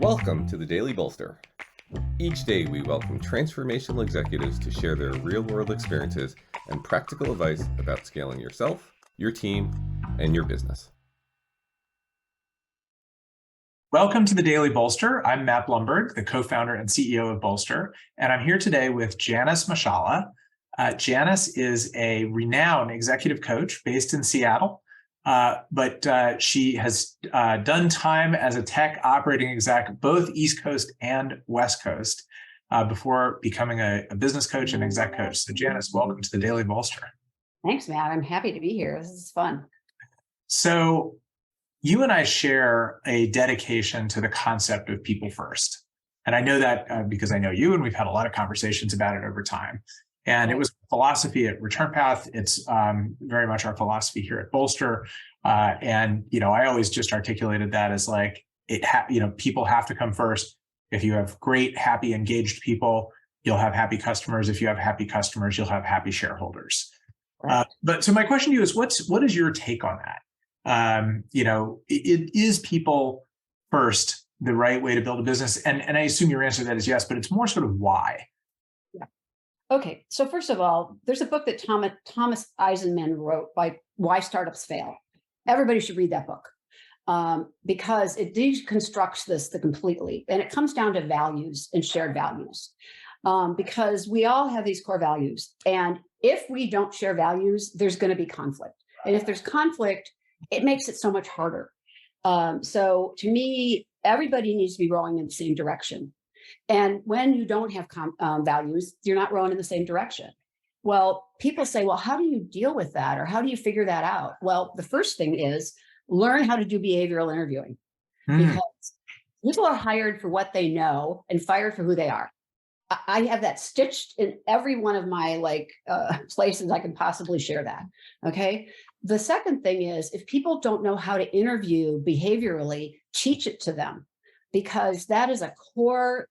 Welcome to the Daily Bolster. Each day we welcome transformational executives to share their real-world experiences and practical advice about scaling yourself, your team, and your business. Welcome to the Daily Bolster. I'm Matt Blumberg, the co-founder and CEO of Bolster, and I'm here today with Janis Machala. Janis is a renowned executive coach based in Seattle, but she has done time as a tech operating exec, both East Coast and West Coast, before becoming a business coach and exec coach. So Janis, welcome to the Daily Bolster. Thanks, Matt. I'm happy to be here. This is fun. So you and I share a dedication to the concept of people first. And I know that because I know you, and we've had a lot of conversations about it over time. And it was philosophy at Return Path. It's very much our philosophy here at Bolster. And I always just articulated that as like, people have to come first. If you have great, happy, engaged people, you'll have happy customers. If you have happy customers, you'll have happy shareholders. Right. But so my question to you is, what is your take on that? It is people first the right way to build a business? And I assume your answer to that is yes, but it's more sort of why. Yeah. Okay. So first of all, there's a book that Thomas Eisenman wrote by Why Startups Fail. Everybody should read that book because it deconstructs this completely. And it comes down to values and shared values because we all have these core values. And if we don't share values, there's going to be conflict. And if there's conflict, it makes it so much harder. So to me, everybody needs to be rowing in the same direction. And when you don't have values, you're not rowing in the same direction. Well, people say, well, how do you deal with that? Or how do you figure that out? Well, the first thing is learn how to do behavioral interviewing because people are hired for what they know and fired for who they are. I have that stitched in every one of my places I can possibly share that. Okay. The second thing is if people don't know how to interview behaviorally, teach it to them because that is a core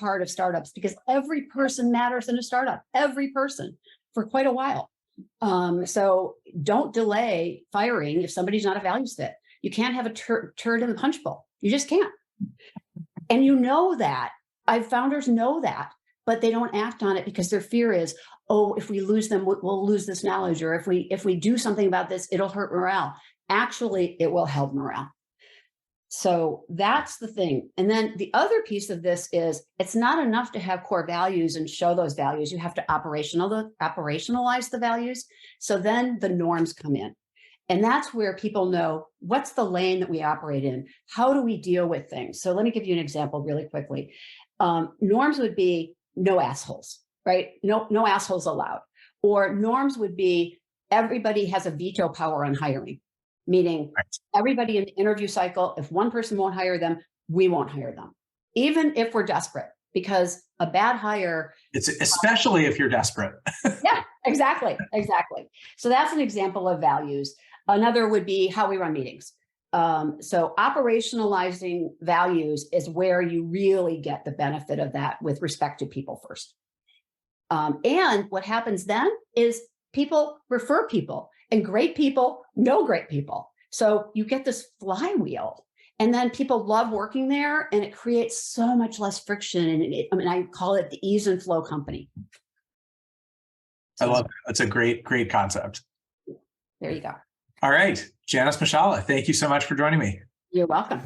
part of startups because every person matters in a startup, every person for quite a while. So don't delay firing if somebody's not a values fit. You can't have a turd in the punch bowl. You just can't. And you know that. Founders know that, but they don't act on it because their fear is, oh, if we lose them, we'll lose this knowledge. Or if we do something about this, it'll hurt morale. Actually, it will help morale. So that's the thing. And then the other piece of this is it's not enough to have core values and show those values. You have to operationalize the values. So then the norms come in. And that's where people know what's the lane that we operate in. How do we deal with things? So let me give you an example really quickly. Norms would be no assholes, right? No assholes allowed. Or norms would be everybody has a veto power on hiring, meaning everybody in the interview cycle, if one person won't hire them, we won't hire them, even if we're desperate, because a bad hire. It's especially if you're desperate. Yeah, exactly. So that's an example of values. Another would be how we run meetings. So operationalizing values is where you really get the benefit of that with respect to people first. And what happens then is people refer people and great people know great people. So you get this flywheel and then people love working there and it creates so much less friction. And I call it the ease and flow company. I love it. That's a great concept. There you go. All right. Janis Machala, thank you so much for joining me. You're welcome.